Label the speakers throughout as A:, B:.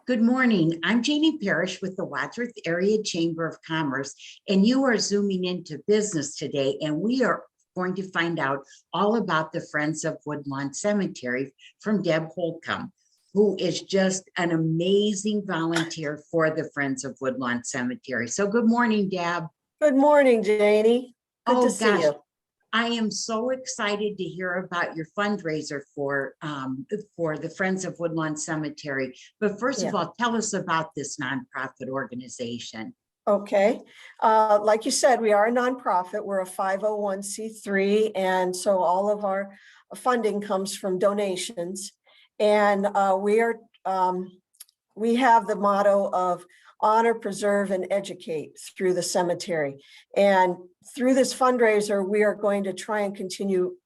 A: Good morning. I'm Janie Parrish with the Wadsworth Area Chamber of Commerce, and you are zooming into business today, and we are going to find out all about the Friends of Woodlawn Cemetery from Deb Holcomb, who is just an amazing volunteer for the Friends of Woodlawn Cemetery. So good morning, Deb.
B: Good morning, Janie. Good to
A: Oh
B: see
A: gosh,
B: you.
A: I am so excited to hear about your fundraiser for the Friends of Woodlawn Cemetery. But first of all, tell us about this nonprofit organization.
B: Okay. Like you said, we are a nonprofit. We're a 501c3, and so all of our funding comes from donations. And we have the motto of honor, preserve, and educate through the cemetery. And through this fundraiser, we are going to try and continue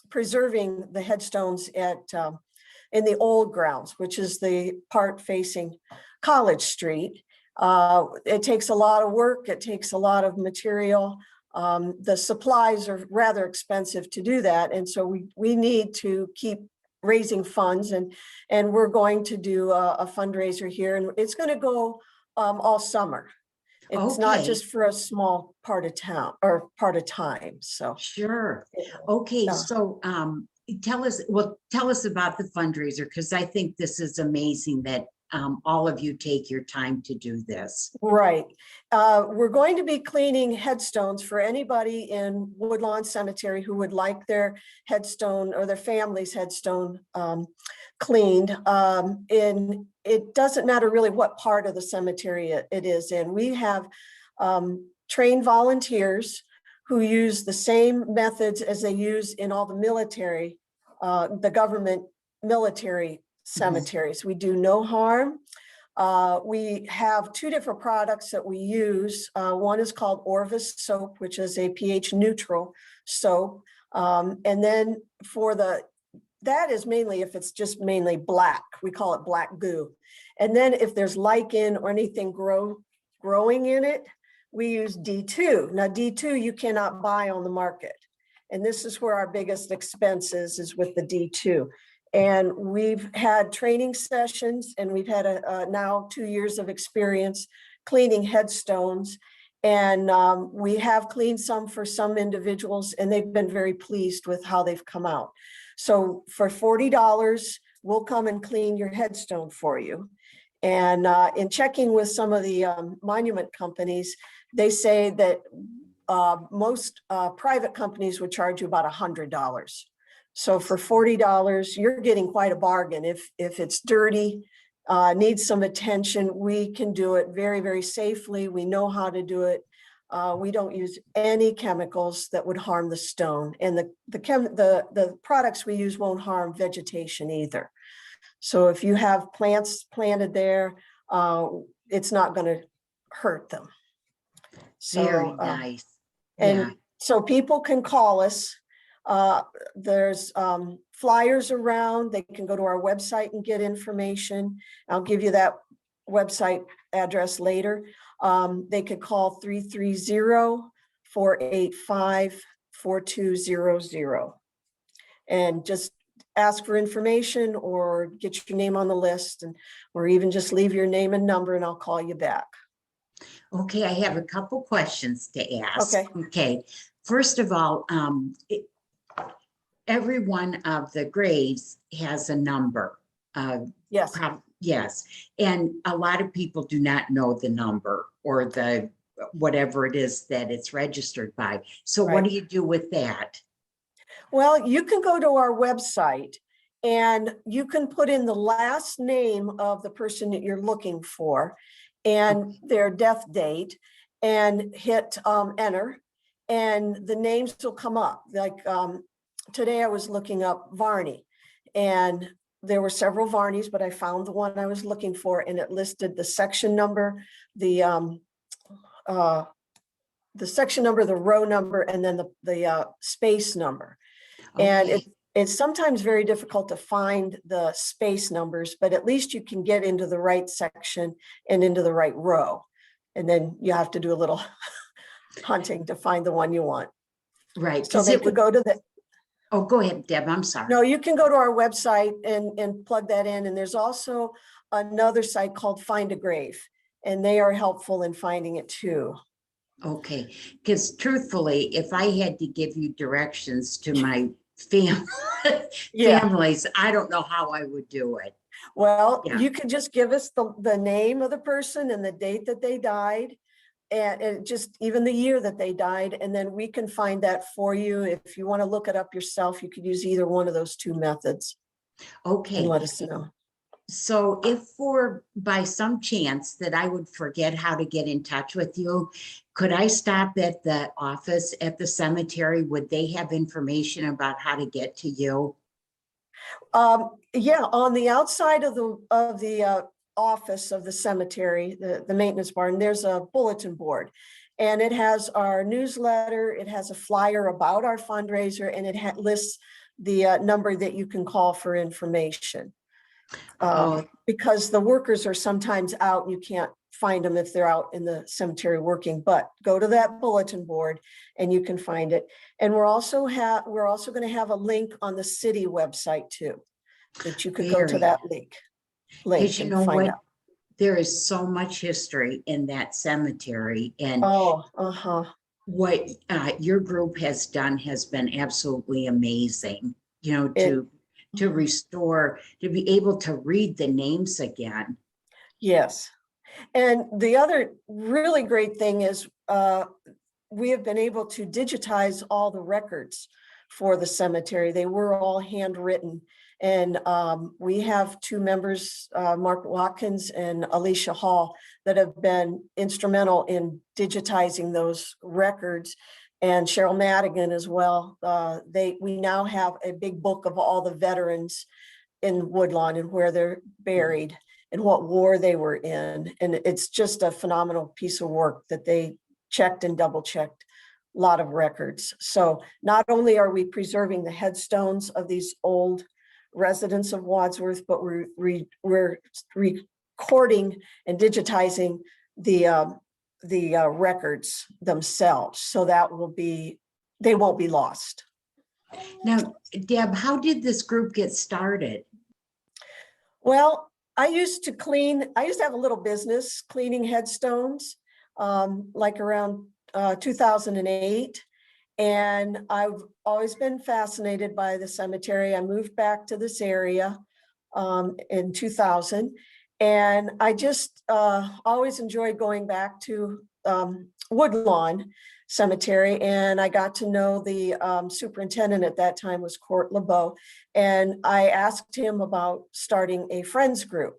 B: preserving the headstones in the old grounds, which is the part facing College Street. It takes a lot of work. It takes a lot of material. The supplies are rather expensive to do that. And so we need to keep raising funds, and we're going to do a fundraiser here, and it's going to go all summer. It's not just for a small part of town or part of time. So
A: sure. Okay. So tell us about the fundraiser, because I think this is amazing that all of you take your time to do this.
B: Right. We're going to be cleaning headstones for anybody in Woodlawn Cemetery who would like their headstone or their family's headstone cleaned. It doesn't matter really what part of the cemetery it is in. We have trained volunteers who use the same methods as they use in all the military, the government military cemeteries. We do no harm. We have two different products that we use. One is called Orvis soap, which is a pH neutral soap. And then that is mainly if it's just mainly black, we call it black goo. And then if there's lichen or anything growing in it, we use D2. Now D2 you cannot buy on the market. And this is where our biggest expense is with the D2. And we've had training sessions, and we've had now 2 years of experience cleaning headstones. And we have cleaned some for some individuals, and they've been very pleased with how they've come out. So for $40, we'll come and clean your headstone for you. And in checking with some of the monument companies, they say that most private companies would charge you about $100. So for $40, you're getting quite a bargain. If it's dirty, needs some attention, we can do it very, very safely. We know how to do it. We don't use any chemicals that would harm the stone, and the products we use won't harm vegetation either. So if you have plants planted there, it's not going to hurt them. So,
A: very nice.
B: And so people can call us. There's flyers around. They can go to our website and get information. I'll give you that website address later. They could call 330-485-4200 and just ask for information or get your name on the list, or even just leave your name and number and I'll call you back.
A: Okay, I have a couple questions to ask.
B: Okay.
A: First of all, every one of the graves has a number.
B: Yes.
A: Yes. And a lot of people do not know the number or the whatever it is that it's registered by. So what do you do with that?
B: Well, you can go to our website and you can put in the last name of the person that you're looking for and their death date and hit enter, and the names will come up. Like today I was looking up Varney, and there were several Varneys, but I found the one I was looking for, and it listed the section number, the section number, the row number, and then the space number. Okay. And it's sometimes very difficult to find the space numbers, but at least you can get into the right section and into the right row. And then you have to do a little hunting to find the one you want.
A: Right.
B: So they could go to the
A: Oh, go ahead, Deb, I'm sorry.
B: No, you can go to our website and plug that in. And there's also another site called Find a Grave, and they are helpful in finding it too.
A: Okay, because truthfully, if I had to give you directions to my fam
B: Yeah.
A: families, I don't know how I would do it.
B: Well,
A: Yeah.
B: you can just give us the name of the person and the date that they died, and just even the year that they died, and then we can find that for you. If you want to look it up yourself, you could use either one of those two methods and
A: Okay.
B: let us know.
A: So if for by some chance that I would forget how to get in touch with you, could I stop at the office at the cemetery? Would they have information about how to get to you?
B: Yeah, on the outside of the office of the cemetery, the maintenance barn, there's a bulletin board. And it has our newsletter, it has a flyer about our fundraiser, and it lists the number that you can call for information.
A: Oh,
B: Because the workers are sometimes out, and you can't find them if they're out in the cemetery working, but go to that bulletin board and you can find it. And we're also going to have a link on the city website too, that you could go to
A: very.
B: that
A: Because
B: link
A: you
B: and
A: know
B: find
A: what?
B: out.
A: There is so much history in that cemetery, and
B: Oh,
A: what your group has done has been absolutely amazing. You know,
B: it,
A: to restore, to be able to read the names again.
B: yes. And the other really great thing is we have been able to digitize all the records for the cemetery. They were all handwritten. And we have two members, Mark Watkins and Alicia Hall, that have been instrumental in digitizing those records, and Cheryl Madigan as well. We now have a big book of all the veterans in Woodlawn and where they're buried and what war they were in. And it's just a phenomenal piece of work that they checked and double checked a lot of records. So not only are we preserving the headstones of these old residents of Wadsworth, but we're recording and digitizing the records themselves. So they won't be lost.
A: Now, Deb, how did this group get started?
B: Well, I used to have a little business cleaning headstones, like around 2008. And I've always been fascinated by the cemetery. I moved back to this area in 2000. And I just always enjoyed going back to Woodlawn Cemetery. And I got to know the superintendent at that time was Court LeBeau. And I asked him about starting a friends group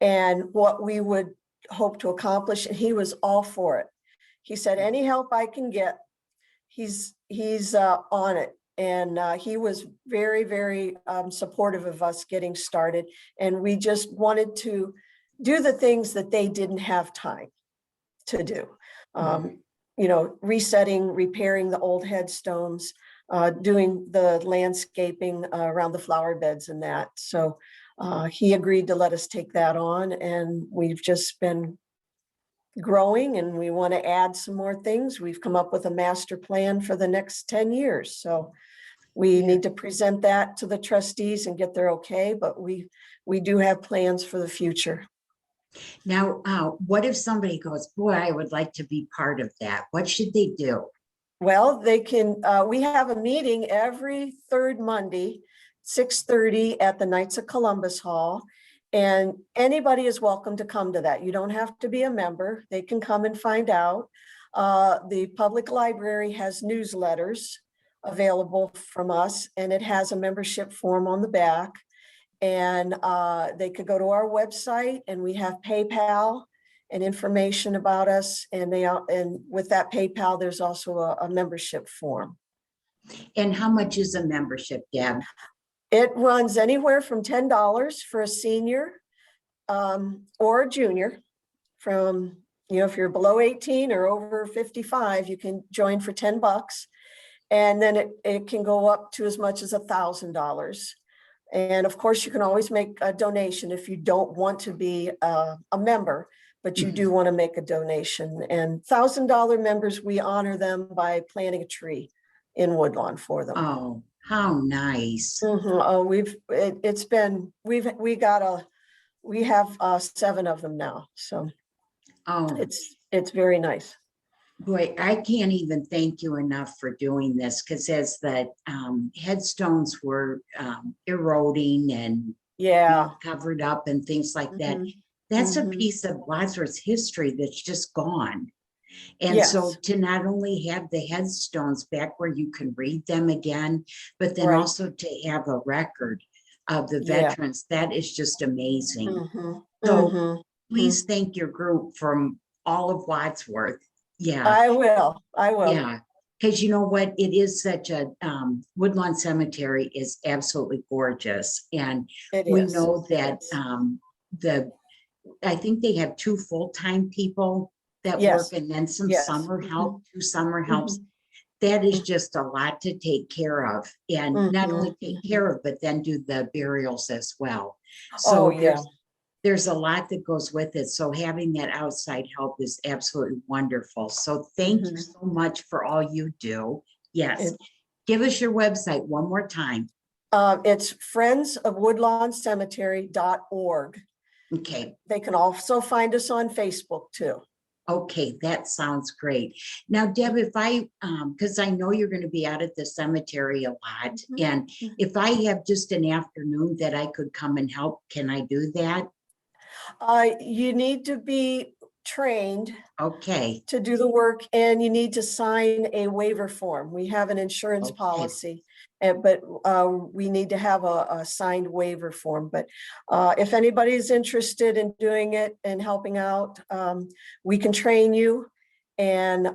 B: and what we would hope to accomplish. And he was all for it. He said, any help I can get, he's on it. And he was very, very supportive of us getting started. And we just wanted to do the things that they didn't have time to do. Resetting, repairing the old headstones, doing the landscaping around the flower beds and that. So he agreed to let us take that on, and we've just been growing, and we want to add some more things. We've come up with a master plan for the next 10 years. So we need to present that to the trustees and get their okay, but we do have plans for the future.
A: Now, what if somebody goes, boy, I would like to be part of that? What should they do?
B: Well, they can, we have a meeting every third Monday, 6:30 at the Knights of Columbus Hall. And anybody is welcome to come to that. You don't have to be a member. They can come and find out. The public library has newsletters available from us, and it has a membership form on the back. And they could go to our website, and we have PayPal and information about us. And with that PayPal, there's also a membership form.
A: And how much is a membership, Deb?
B: It runs anywhere from $10 for a senior or a junior. From, if you're below 18 or over 55, you can join for $10. And then it can go up to as much as $1,000. And of course, you can always make a donation if you don't want to be a member, but you do want to make a donation. And $1,000 members, we honor them by planting a tree in Woodlawn for them.
A: Oh, How nice.
B: Oh, it's been, we have 7 of them now, so
A: Oh,
B: it's very nice.
A: boy, I can't even thank you enough for doing this, because as the headstones were eroding and
B: Yeah.
A: covered up and things like that,
B: Mhm,
A: that's a
B: mhm.
A: piece of Wadsworth's history that's just gone. And so
B: Yes,
A: to not only have the headstones back where you can read them again, but then
B: right.
A: also to have a record of the
B: Yeah.
A: veterans, that is just amazing.
B: Mhm,
A: So
B: mhm, mhm.
A: please thank your group from all of Wadsworth. Yeah,
B: I will, I will.
A: yeah. Because you know what? It is such a, Woodlawn Cemetery is absolutely gorgeous. And
B: It
A: we
B: is.
A: know
B: It
A: that
B: is.
A: the I think they have 2 full-time people that work
B: Yes,
A: and then some
B: yes.
A: summer help, 2 summer helps.
B: Mhm,
A: That is
B: mhm,
A: just a lot to take care of, and not
B: mhm,
A: only take
B: mhm.
A: care of, but then do the burials as well.
B: Oh,
A: So
B: yeah.
A: there's a lot that goes with it. So having that outside help is absolutely wonderful. So thank you
B: Mhm.
A: so much for all you do. Yes.
B: It-
A: Give us your website one more time.
B: It's friendsofwoodlawncemetery.org.
A: Okay.
B: They can also find us on Facebook too.
A: Okay, that sounds great. Now, Deb, if I, because I know you're going to be out at the cemetery a lot,
B: Mhm,
A: and
B: mhm.
A: if I have just an afternoon that I could come and help, can I do that?
B: You need to be trained
A: Okay,
B: to do the work, and you need to sign a waiver form. We have an insurance
A: okay,
B: policy, but we need to have a signed waiver form. But if anybody's interested in doing it and helping out, we can train you. And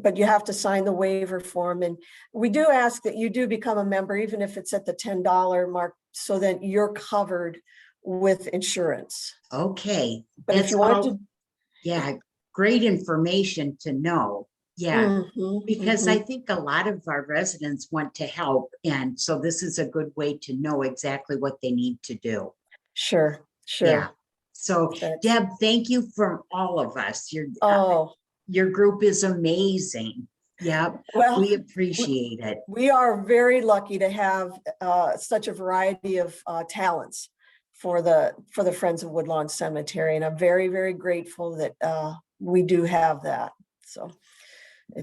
B: but you have to sign the waiver form. And we do ask that you do become a member, even if it's at the $10 mark, so that you're covered with insurance.
A: okay.
B: But if
A: That's
B: you want
A: all.
B: to,
A: Yeah, great information to know. Yeah,
B: mhm,
A: because I
B: mhm.
A: think a lot of our residents want to help, and so this is a good way to know exactly what they need to do.
B: Sure,
A: Yeah.
B: sure.
A: So
B: That's,
A: Deb, thank you from all of us.
B: oh,
A: Your group is amazing. Yep,
B: well,
A: we
B: we,
A: appreciate it.
B: we are very lucky to have such a variety of talents for the Friends of Woodlawn Cemetery. And I'm very, very grateful that we do have that. So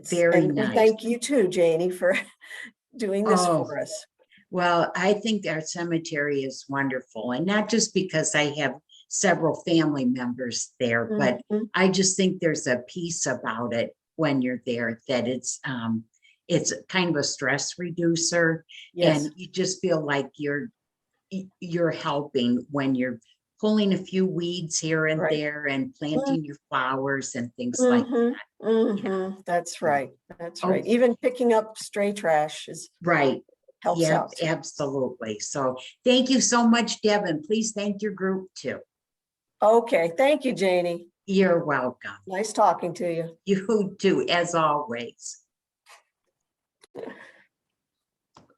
A: Very
B: and we
A: nice.
B: thank you too, Janie, for doing this
A: Oh,
B: for us.
A: well, I think our cemetery is wonderful, and not just because I have several family members there, but
B: Mhm.
A: I just think there's a piece about it when you're there that it's kind of a stress reducer,
B: Yes.
A: and you just feel like you're helping when you're pulling a few weeds here and
B: Right.
A: there and
B: Mm-hmm.
A: planting your flowers and things like
B: Mhm,
A: that. Yeah.
B: mhm. That's
A: So,
B: right. That's right.
A: oh,
B: Even picking up stray trash
A: right.
B: helps
A: Yep,
B: out too.
A: absolutely. So thank you so much, Deb, and please thank your group too.
B: Okay, thank you, Janie.
A: You're welcome.
B: Nice talking to you.
A: You too, as always.